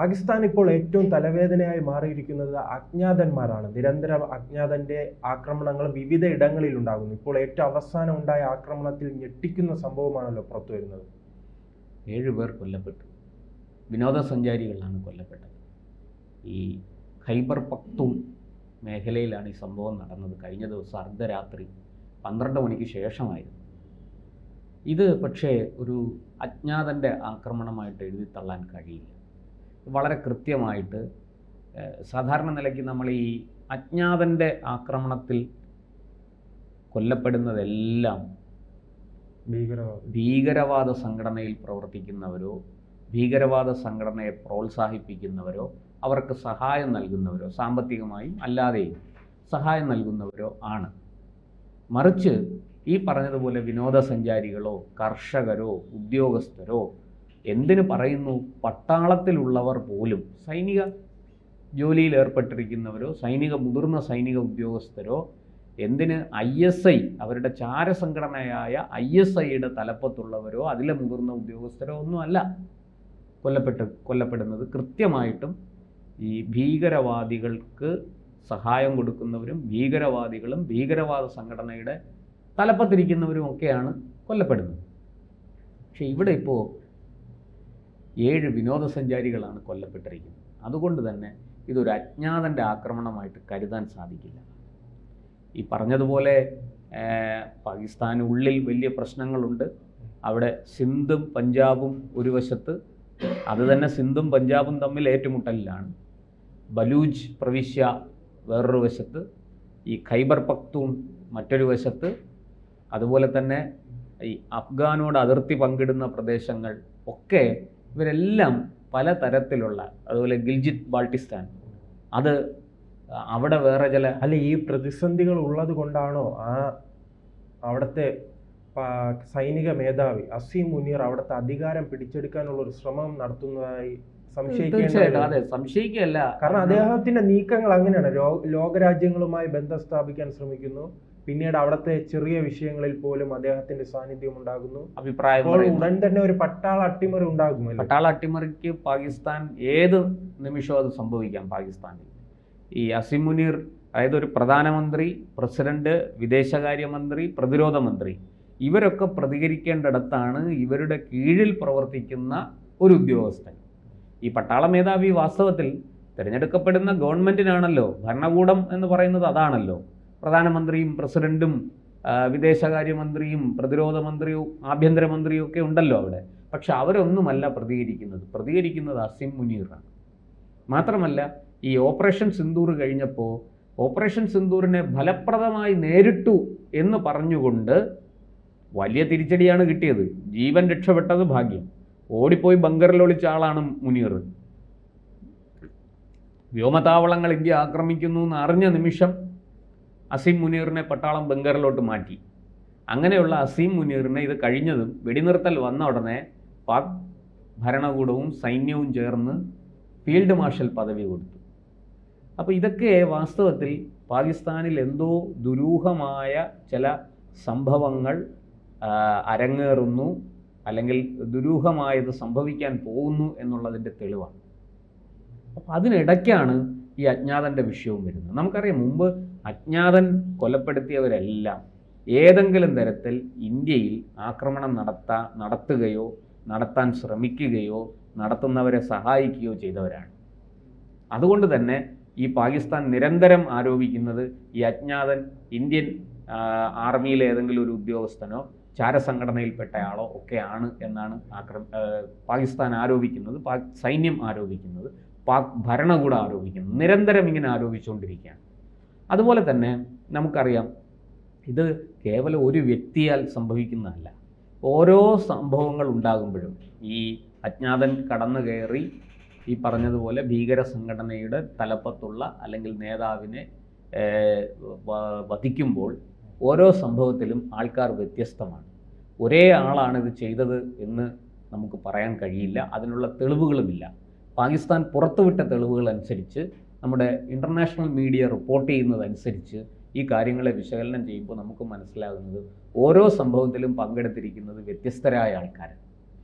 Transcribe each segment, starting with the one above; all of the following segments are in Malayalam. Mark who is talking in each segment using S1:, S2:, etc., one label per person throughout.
S1: പാകിസ്ഥാൻ ഇപ്പോൾ ഏറ്റവും തലവേദനയായി മാറിയിരിക്കുന്നത് അജ്ഞാതന്മാരാണ്. നിരന്തരം അജ്ഞാതന്റെ ആക്രമണങ്ങൾ വിവിധ ഇടങ്ങളിൽ ഉണ്ടാകുന്നു. ഇപ്പോൾ ഏറ്റവും അവസാനം ഉണ്ടായ ആക്രമണത്തിൽ ഞെട്ടിക്കുന്ന സംഭവമാണല്ലോ പുറത്തു വരുന്നത്.
S2: 7 പേർ കൊല്ലപ്പെട്ടു. വിനോദസഞ്ചാരികളാണ് കൊല്ലപ്പെട്ടത്. ഈ ഖൈബർ പഖ്തൂൺ മേഖലയിലാണ് ഈ സംഭവം നടന്നത്. കഴിഞ്ഞ ദിവസം അർദ്ധരാത്രി 12 മണിക്ക് ശേഷമായിരുന്നു. ഇത് പക്ഷേ ഒരു അജ്ഞാതൻ്റെ ആക്രമണമായിട്ട് എഴുതി തള്ളാൻ കഴിയില്ല. വളരെ കൃത്യമായിട്ട് സാധാരണ നിലയ്ക്ക് നമ്മൾ ഈ അജ്ഞാതൻ്റെ ആക്രമണത്തിൽ കൊല്ലപ്പെടുന്നതെല്ലാം ഭീകരവാദ സംഘടനയിൽ പ്രവർത്തിക്കുന്നവരോ ഭീകരവാദ സംഘടനയെ പ്രോത്സാഹിപ്പിക്കുന്നവരോ അവർക്ക് സഹായം നൽകുന്നവരോ സാമ്പത്തികമായും അല്ലാതെയും സഹായം നൽകുന്നവരോ ആണ്. മറിച്ച് ഈ പറഞ്ഞതുപോലെ വിനോദസഞ്ചാരികളോ കർഷകരോ ഉദ്യോഗസ്ഥരോ, എന്തിനു പറയുന്നു, പട്ടാളത്തിലുള്ളവർ പോലും, സൈനിക ജോലിയിൽ ഏർപ്പെട്ടിരിക്കുന്നവരോ മുതിർന്ന സൈനിക ഉദ്യോഗസ്ഥരോ, എന്തിന് ISI അവരുടെ ചാരസംഘടനയായ ISIയുടെ തലപ്പത്തുള്ളവരോ അതിലെ മുതിർന്ന ഉദ്യോഗസ്ഥരോ ഒന്നുമല്ല കൊല്ലപ്പെടുന്നത്. കൃത്യമായിട്ടും ഈ ഭീകരവാദികൾക്ക് സഹായം കൊടുക്കുന്നവരും ഭീകരവാദികളും ഭീകരവാദ സംഘടനയുടെ തലപ്പത്തിരിക്കുന്നവരും ഒക്കെയാണ് കൊല്ലപ്പെടുന്നത്. പക്ഷേ ഇവിടെ ഇപ്പോൾ 7 വിനോദസഞ്ചാരികളാണ് കൊല്ലപ്പെട്ടിരിക്കുന്നത്. അതുകൊണ്ട് തന്നെ ഇതൊരു അജ്ഞാതൻ്റെ ആക്രമണമായിട്ട് കരുതാൻ സാധിക്കില്ല. ഈ പറഞ്ഞതുപോലെ പാകിസ്ഥാനുള്ളിൽ വലിയ പ്രശ്നങ്ങളുണ്ട്. അവിടെ സിന്ധും പഞ്ചാബും ഒരു വശത്ത്, അത് തന്നെ സിന്ധും പഞ്ചാബും തമ്മിൽ ഏറ്റുമുട്ടലിലാണ്. ബലൂച്ച് പ്രവിശ്യ വേറൊരു വശത്ത്, ഈ ഖൈബർ പഖ്തൂൺ മറ്റൊരു വശത്ത്, അതുപോലെ തന്നെ ഈ അഫ്ഗാനോട് അതിർത്തി പങ്കിടുന്ന പ്രദേശങ്ങൾ ഒക്കെ ഇവരെല്ലാം പല തരത്തിലുള്ള, അതുപോലെ ഗിൽജിത് ബാൾട്ടിസ്ഥാൻ, അത് അവിടെ വേറെ ചില
S1: ഈ പ്രതിസന്ധികൾ ഉള്ളത് കൊണ്ടാണോ അവിടുത്തെ സൈനിക മേധാവി അസീം മുനീർ അവിടുത്തെ അധികാരം പിടിച്ചെടുക്കാനുള്ള ഒരു ശ്രമം നടത്തുന്നതായി
S2: സംശയിക്കുകയല്ല.
S1: കാരണം അദ്ദേഹത്തിന്റെ നീക്കങ്ങൾ അങ്ങനെയാണ്. ലോകരാജ്യങ്ങളുമായി ബന്ധം സ്ഥാപിക്കാൻ ശ്രമിക്കുന്നു. പിന്നീട് അവിടുത്തെ ചെറിയ വിഷയങ്ങളിൽ പോലും അദ്ദേഹത്തിന്റെ സാന്നിധ്യം ഉണ്ടാകുന്നു.
S2: അഭിപ്രായം
S1: ഉടൻ തന്നെ ഒരു പട്ടാള അട്ടിമറി ഉണ്ടാകുമല്ലോ.
S2: പട്ടാള അട്ടിമറിക്ക് പാകിസ്ഥാൻ ഏത് നിമിഷവും അത് സംഭവിക്കാം. പാകിസ്ഥാനിൽ ഈ അസീം മുനീർ, അതായത് ഒരു പ്രധാനമന്ത്രി, പ്രസിഡന്റ്, വിദേശകാര്യമന്ത്രി, പ്രതിരോധ മന്ത്രി, ഇവരൊക്കെ പ്രതികരിക്കേണ്ടിടത്താണ് ഇവരുടെ കീഴിൽ പ്രവർത്തിക്കുന്ന ഒരു ഉദ്യോഗസ്ഥൻ. ഈ പട്ടാള മേധാവി വാസ്തവത്തിൽ തിരഞ്ഞെടുക്കപ്പെടുന്ന ഗവൺമെൻറ്റിനാണല്ലോ. ഭരണകൂടം എന്ന് പറയുന്നത് അതാണല്ലോ. പ്രധാനമന്ത്രിയും പ്രസിഡന്റും വിദേശകാര്യമന്ത്രിയും പ്രതിരോധ മന്ത്രിയും ആഭ്യന്തരമന്ത്രിയും ഒക്കെ ഉണ്ടല്ലോ അവിടെ. പക്ഷെ അവരൊന്നുമല്ല പ്രതികരിക്കുന്നത് അസീം മുനീറാണ്. മാത്രമല്ല, ഈ ഓപ്പറേഷൻ സിന്ദൂർ കഴിഞ്ഞപ്പോൾ ഓപ്പറേഷൻ സിന്ദൂറിനെ ഫലപ്രദമായി നേരിട്ടു എന്ന് പറഞ്ഞുകൊണ്ട് വലിയ തിരിച്ചടിയാണ് കിട്ടിയത്. ജീവൻ രക്ഷപ്പെട്ടത് ഭാഗ്യം. ഓടിപ്പോയി ബങ്കറിൽ ഒളിച്ച ആളാണ് മുനീർ. വ്യോമതാവളങ്ങൾ ഇന്ത്യ ആക്രമിക്കുന്നു എന്ന് അറിഞ്ഞ നിമിഷം അസീം മുനീറിനെ പട്ടാളം ബങ്കറിലോട്ട് മാറ്റി. അങ്ങനെയുള്ള അസീം മുനീറിനെ ഇത് കഴിഞ്ഞതും വെടിനിർത്തൽ വന്ന ഉടനെ പാക് ഭരണകൂടവും സൈന്യവും ചേർന്ന് ഫീൽഡ് മാർഷൽ പദവി കൊടുത്തു. അപ്പോൾ ഇതൊക്കെ വാസ്തവത്തിൽ പാകിസ്ഥാനിൽ എന്തോ ദുരൂഹമായ ചില സംഭവങ്ങൾ അരങ്ങേറുന്നു, അല്ലെങ്കിൽ ദുരൂഹമായത് സംഭവിക്കാൻ പോകുന്നു എന്നുള്ളതിൻ്റെ തെളിവാണ്. അപ്പോൾ അതിനിടയ്ക്കാണ് ഈ അജ്ഞാതൻ്റെ വിഷയവും വരുന്നത്. നമുക്കറിയാം, മുമ്പ് അജ്ഞാതൻ കൊലപ്പെടുത്തിയവരെല്ലാം ഏതെങ്കിലും തരത്തിൽ ഇന്ത്യയിൽ ആക്രമണം നടത്തുകയോ നടത്താൻ ശ്രമിക്കുകയോ നടത്തുന്നവരെ സഹായിക്കുകയോ ചെയ്തവരാണ്. അതുകൊണ്ട് തന്നെ ഈ പാകിസ്ഥാൻ നിരന്തരം ആരോപിക്കുന്നത് ഈ അജ്ഞാതൻ ഇന്ത്യൻ ആർമിയിലെ ഏതെങ്കിലും ഒരു ഉദ്യോഗസ്ഥനോ ചാരസംഘടനയിൽപ്പെട്ടയാളോ ഒക്കെയാണ് എന്നാണ് പാകിസ്ഥാൻ ആരോപിക്കുന്നത്, സൈന്യം ആരോപിക്കുന്നത്, പാക് ഭരണകൂടം ആരോപിക്കുന്നത്. നിരന്തരം ഇങ്ങനെ ആരോപിച്ചുകൊണ്ടിരിക്കുകയാണ്. അതുപോലെ തന്നെ നമുക്കറിയാം, ഇത് കേവലം ഒരു വ്യക്തിയാൽ സംഭവിക്കുന്നതല്ല. ഓരോ സംഭവങ്ങൾ ഉണ്ടാകുമ്പോഴും ഈ അജ്ഞാതൻ കടന്നു കയറി ഈ പറഞ്ഞതുപോലെ ഭീകര സംഘടനയുടെ തലപ്പത്തുള്ള അല്ലെങ്കിൽ നേതാവിനെ വധിക്കുമ്പോൾ ഓരോ സംഭവത്തിലും ആൾക്കാർ വ്യത്യസ്തമാണ്. ഒരേ ആളാണ് ഇത് ചെയ്തത് എന്ന് നമുക്ക് പറയാൻ കഴിയില്ല. അതിനുള്ള തെളിവുകളുമില്ല. പാകിസ്ഥാൻ പുറത്തുവിട്ട തെളിവുകൾ അനുസരിച്ച്, നമ്മുടെ ഇൻ്റർനാഷണൽ മീഡിയ റിപ്പോർട്ട് ചെയ്യുന്നതനുസരിച്ച് ഈ കാര്യങ്ങളെ വിശകലനം ചെയ്യുമ്പോൾ നമുക്ക് മനസ്സിലാകുന്നത് ഓരോ സംഭവത്തിലും പങ്കെടുത്തിരിക്കുന്നത് വ്യത്യസ്തരായ ആൾക്കാരാണ്.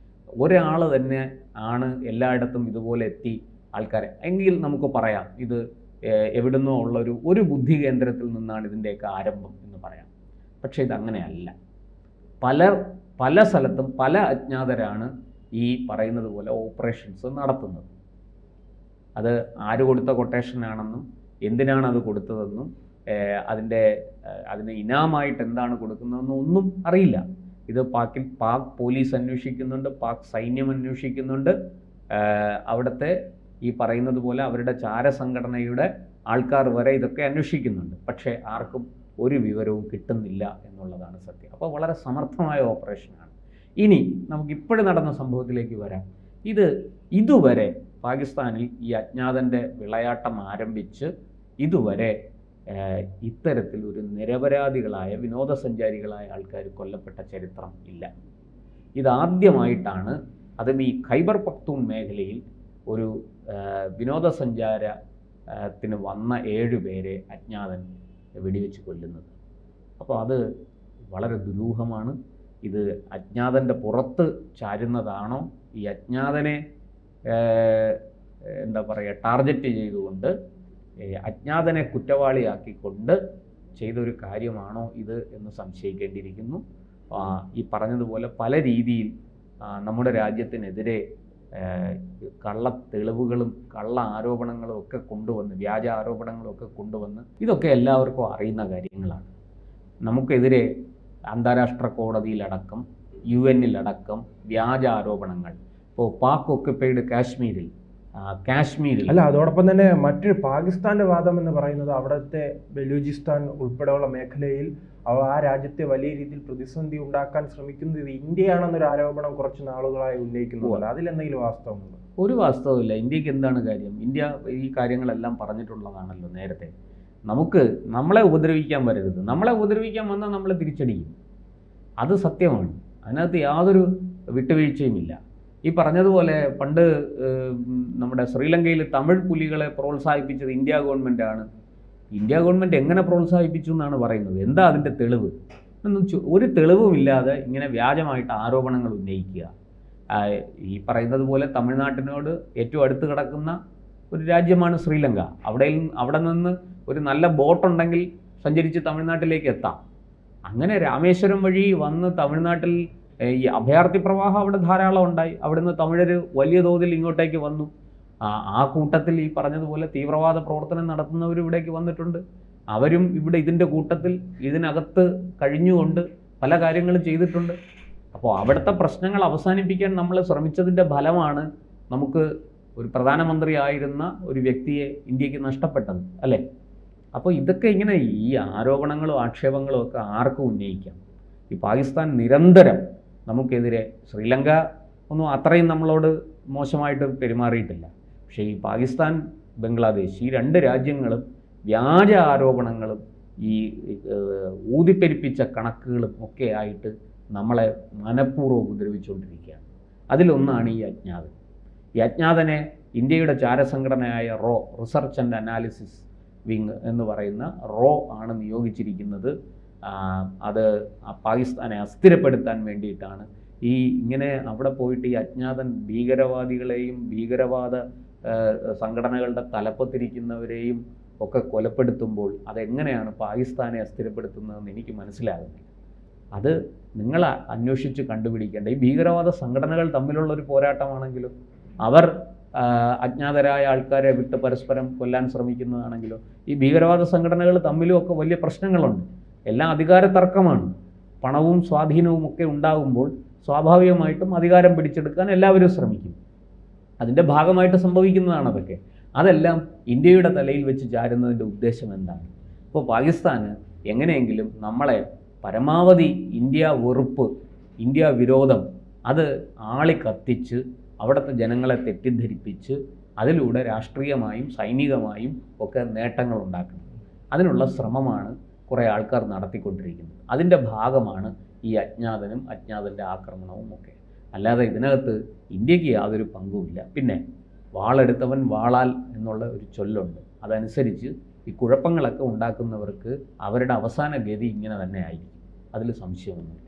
S2: ഒരാൾ തന്നെ ആണ് എല്ലായിടത്തും ഇതുപോലെ എത്തി ആൾക്കാരെ എങ്കിൽ നമുക്ക് പറയാം ഇത് എവിടുന്നോ ഉള്ളൊരു ബുദ്ധി കേന്ദ്രത്തിൽ നിന്നാണ് ഇതിൻ്റെയൊക്കെ ആരംഭം എന്ന് പറയാം. പക്ഷേ ഇതങ്ങനെയല്ല. പല സ്ഥലത്തും പല അജ്ഞാതരാണ് ഈ പറയുന്നത് പോലെ ഓപ്പറേഷൻസ് നടത്തുന്നത്. അത് ആര് കൊടുത്ത കൊട്ടേഷനാണെന്നും എന്തിനാണ് അത് കൊടുത്തതെന്നും അതിന് ഇനാമായിട്ട് എന്താണ് കൊടുക്കുന്നതെന്നും ഒന്നും അറിയില്ല. ഇത് പാക് പോലീസ് അന്വേഷിക്കുന്നുണ്ട്, പാക് സൈന്യം അന്വേഷിക്കുന്നുണ്ട്, അവിടുത്തെ ഈ പറയുന്നത് പോലെ അവരുടെ ചാരസംഘടനയുടെ ആൾക്കാർ വരെ ഇതൊക്കെ അന്വേഷിക്കുന്നുണ്ട്. പക്ഷേ ആർക്കും ഒരു വിവരവും കിട്ടുന്നില്ല എന്നുള്ളതാണ് സത്യം. അപ്പോൾ വളരെ സമർത്ഥമായ ഓപ്പറേഷനാണ്. ഇനി നമുക്കിപ്പോഴും നടന്ന സംഭവത്തിലേക്ക് വരാം. ഇതുവരെ പാകിസ്ഥാനിൽ ഈ അജ്ഞാതൻ്റെ വിളയാട്ടം ആരംഭിച്ച് ഇതുവരെ ഇത്തരത്തിൽ ഒരു നിരപരാധികളായ വിനോദസഞ്ചാരികളായ ആൾക്കാർ കൊല്ലപ്പെട്ട ചരിത്രം ഇല്ല. ഇതാദ്യമായിട്ടാണ് അതും ഈ ഖൈബർ പഖ്തൂൺ മേഖലയിൽ ഒരു വിനോദസഞ്ചാരത്തിന് വന്ന 7 പേരെ അജ്ഞാതൻ വെടിവെച്ച് കൊല്ലുന്നത്. അപ്പോൾ അത് വളരെ ദുരൂഹമാണ്. ഇത് അജ്ഞാതൻ്റെ പുറത്ത് ചാരുന്നതാണോ, ഈ അജ്ഞാതനെ എന്താ പറയുക ടാർഗറ്റ് ചെയ്തുകൊണ്ട് അജ്ഞാതനെ കുറ്റവാളിയാക്കിക്കൊണ്ട് ചെയ്തൊരു കാര്യമാണോ ഇത് എന്ന് സംശയിക്കേണ്ടിയിരിക്കുന്നു. ഈ പറഞ്ഞതുപോലെ പല രീതിയിൽ നമ്മുടെ രാജ്യത്തിനെതിരെ കള്ള തെളിവുകളും കള്ള ആരോപണങ്ങളും ഒക്കെ കൊണ്ടുവന്ന്, വ്യാജ ആരോപണങ്ങളും ഒക്കെ കൊണ്ടുവന്ന്, ഇതൊക്കെ എല്ലാവർക്കും അറിയുന്ന കാര്യങ്ങളാണ്. നമുക്കെതിരെ അന്താരാഷ്ട്ര കോടതിയിലടക്കം UN-ലടക്കം വ്യാജ ആരോപണങ്ങൾ. ഇപ്പോൾ പാക് ഒക്കുപ്പൈഡ് കാശ്മീരിൽ
S1: അല്ല, അതോടൊപ്പം തന്നെ മറ്റൊരു പാകിസ്ഥാന്റെ വാദം എന്ന് പറയുന്നത് അവിടുത്തെ ബലൂചിസ്ഥാൻ ഉൾപ്പെടെയുള്ള മേഖലയിൽ ആ രാജ്യത്തെ വലിയ രീതിയിൽ പ്രതിസന്ധി ഉണ്ടാക്കാൻ ശ്രമിക്കുന്നത് ഇന്ത്യയാണെന്നൊരു ആരോപണം കുറച്ച് നാളുകളായി ഉന്നയിക്കുന്നുണ്ട്. അതിലെന്തെങ്കിലും വാസ്തവമുണ്ടോ?
S2: ഒരു വാസ്തവമില്ല. ഇന്ത്യക്ക് എന്താണ് കാര്യം? ഇന്ത്യ ഈ കാര്യങ്ങളെല്ലാം പറഞ്ഞിട്ടുള്ളതാണല്ലോ നേരത്തെ. നമ്മളെ ഉപദ്രവിക്കാൻ വരരുത്, നമ്മളെ ഉപദ്രവിക്കാൻ വന്നാൽ നമ്മളെ തിരിച്ചടിക്കും. അത് സത്യമാണ്. അതിനകത്ത് യാതൊരു വിട്ടുവീഴ്ചയുമില്ല. ഈ പറഞ്ഞതുപോലെ പണ്ട് നമ്മുടെ ശ്രീലങ്കയിൽ തമിഴ് പുലികളെ പ്രോത്സാഹിപ്പിച്ചത് ഇന്ത്യ ഗവൺമെൻറ്റാണ്. ഇന്ത്യ ഗവൺമെൻറ് എങ്ങനെ പ്രോത്സാഹിപ്പിച്ചു എന്നാണ് പറയുന്നത്? എന്താ അതിൻ്റെ തെളിവ്? ഒരു തെളിവുമില്ലാതെ ഇങ്ങനെ വ്യാജമായിട്ട് ആരോപണങ്ങൾ ഉന്നയിക്കുക. ഈ പറയുന്നത് പോലെ തമിഴ്നാട്ടിനോട് ഏറ്റവും അടുത്ത് കിടക്കുന്ന ഒരു രാജ്യമാണ് ശ്രീലങ്ക. അവിടെ നിന്ന് ഒരു നല്ല ബോട്ടുണ്ടെങ്കിൽ സഞ്ചരിച്ച് തമിഴ്നാട്ടിലേക്ക് എത്താം. അങ്ങനെ രാമേശ്വരം വഴി വന്ന് തമിഴ്നാട്ടിൽ ഈ അഭയാർത്ഥി പ്രവാഹം അവിടെ ധാരാളം ഉണ്ടായി. അവിടുന്ന് തമിഴർ വലിയ തോതിൽ ഇങ്ങോട്ടേക്ക് വന്നു. ആ കൂട്ടത്തിൽ ഈ പറഞ്ഞതുപോലെ തീവ്രവാദ പ്രവർത്തനം നടത്തുന്നവർ ഇവിടേക്ക് വന്നിട്ടുണ്ട്. അവരും ഇവിടെ ഇതിൻ്റെ കൂട്ടത്തിൽ ഇതിനകത്ത് കഴിഞ്ഞുകൊണ്ട് പല കാര്യങ്ങളും ചെയ്തിട്ടുണ്ട്. അപ്പോൾ അവിടുത്തെ പ്രശ്നങ്ങൾ അവസാനിപ്പിക്കാൻ നമ്മൾ ശ്രമിച്ചതിൻ്റെ ഫലമാണ് നമുക്ക് ഒരു പ്രധാനമന്ത്രി ആയിരുന്ന ഒരു വ്യക്തിയെ ഇന്ത്യക്ക് നഷ്ടപ്പെട്ടത്, അല്ലേ? അപ്പോൾ ഇതൊക്കെ ഇങ്ങനെ ഈ ആരോപണങ്ങളും ആക്ഷേപങ്ങളും ഒക്കെ ആർക്കും ഉന്നയിക്കാം. ഈ പാകിസ്ഥാൻ നിരന്തരം നമുക്കെതിരെ, ശ്രീലങ്ക ഒന്നും അത്രയും നമ്മളോട് മോശമായിട്ട് പെരുമാറിയിട്ടില്ല. പക്ഷേ ഈ പാകിസ്ഥാൻ, ബംഗ്ലാദേശ്, ഈ 2 രാജ്യങ്ങളും വ്യാജ ആരോപണങ്ങളും ഈ ഊതിപ്പെരിപ്പിച്ച കണക്കുകളും ഒക്കെ ആയിട്ട് നമ്മളെ മനഃപൂർവ്വം ഉപദ്രവിച്ചുകൊണ്ടിരിക്കുകയാണ്. അതിലൊന്നാണ് ഈ അജ്ഞാതൻ. ഈ അജ്ഞാതനെ ഇന്ത്യയുടെ ചാരസംഘടനയായ റിസർച്ച് ആൻഡ് അനാലിസിസ് വിങ് എന്ന് പറയുന്ന ആണ് നിയോഗിച്ചിരിക്കുന്നത്. അത് പാകിസ്ഥാനെ അസ്ഥിരപ്പെടുത്താൻ വേണ്ടിയിട്ടാണ്. ഇങ്ങനെ അവിടെ പോയിട്ട് ഈ അജ്ഞാതൻ ഭീകരവാദികളെയും ഭീകരവാദ സംഘടനകളുടെ തലപ്പത്തിരിക്കുന്നവരെയും ഒക്കെ കൊലപ്പെടുത്തുമ്പോൾ അതെങ്ങനെയാണ് പാകിസ്ഥാനെ അസ്ഥിരപ്പെടുത്തുന്നതെന്ന് എനിക്ക് മനസ്സിലാകുന്നില്ല. അത് നിങ്ങൾ അന്വേഷിച്ച് കണ്ടുപിടിക്കേണ്ട. ഈ ഭീകരവാദ സംഘടനകൾ തമ്മിലുള്ളൊരു പോരാട്ടമാണെങ്കിലും, അവർ അജ്ഞാതരായ ആൾക്കാരെ വിട്ട് പരസ്പരം കൊല്ലാൻ ശ്രമിക്കുന്നതാണെങ്കിലോ, ഈ ഭീകരവാദ സംഘടനകൾ തമ്മിലും ഒക്കെ വലിയ പ്രശ്നങ്ങളുണ്ട്. എല്ലാം അധികാര തർക്കമാണ്. പണവും സ്വാധീനവും ഒക്കെ ഉണ്ടാകുമ്പോൾ സ്വാഭാവികമായിട്ടും അധികാരം പിടിച്ചെടുക്കാൻ എല്ലാവരും ശ്രമിക്കും. അതിൻ്റെ ഭാഗമായിട്ട് സംഭവിക്കുന്നതാണ് അതൊക്കെ. അതെല്ലാം ഇന്ത്യയുടെ തലയിൽ വെച്ച് ചാരുന്നതിൻ്റെ ഉദ്ദേശം എന്താണ്? ഇപ്പോൾ പാകിസ്ഥാന് എങ്ങനെയെങ്കിലും നമ്മളെ പരമാവധി ഇന്ത്യ വെറുപ്പ്, ഇന്ത്യ വിരോധം അത് ആളിക്കത്തിച്ച് അവിടുത്തെ ജനങ്ങളെ തെറ്റിദ്ധരിപ്പിച്ച് അതിലൂടെ രാഷ്ട്രീയമായും സൈനികമായും ഒക്കെ നേട്ടങ്ങൾ ഉണ്ടാക്കണം. അതിനുള്ള ശ്രമമാണ് കുറേ ആൾക്കാർ നടത്തിക്കൊണ്ടിരിക്കുന്നത്. അതിൻ്റെ ഭാഗമാണ് ഈ അജ്ഞാതനും അജ്ഞാതൻ്റെ ആക്രമണവും ഒക്കെ. അല്ലാതെ ഇതിനകത്ത് ഇന്ത്യക്ക് യാതൊരു പങ്കുമില്ല. പിന്നെ വാളെടുത്തവൻ വാളാൽ എന്നുള്ള ഒരു ചൊല്ലുണ്ട്. അതനുസരിച്ച് ഈ കുഴപ്പങ്ങളൊക്കെ ഉണ്ടാക്കുന്നവർക്ക് അവരുടെ അവസാന ഗതി ഇങ്ങനെ തന്നെ ആയിരിക്കും. അതിൽ സംശയമൊന്നുമില്ല.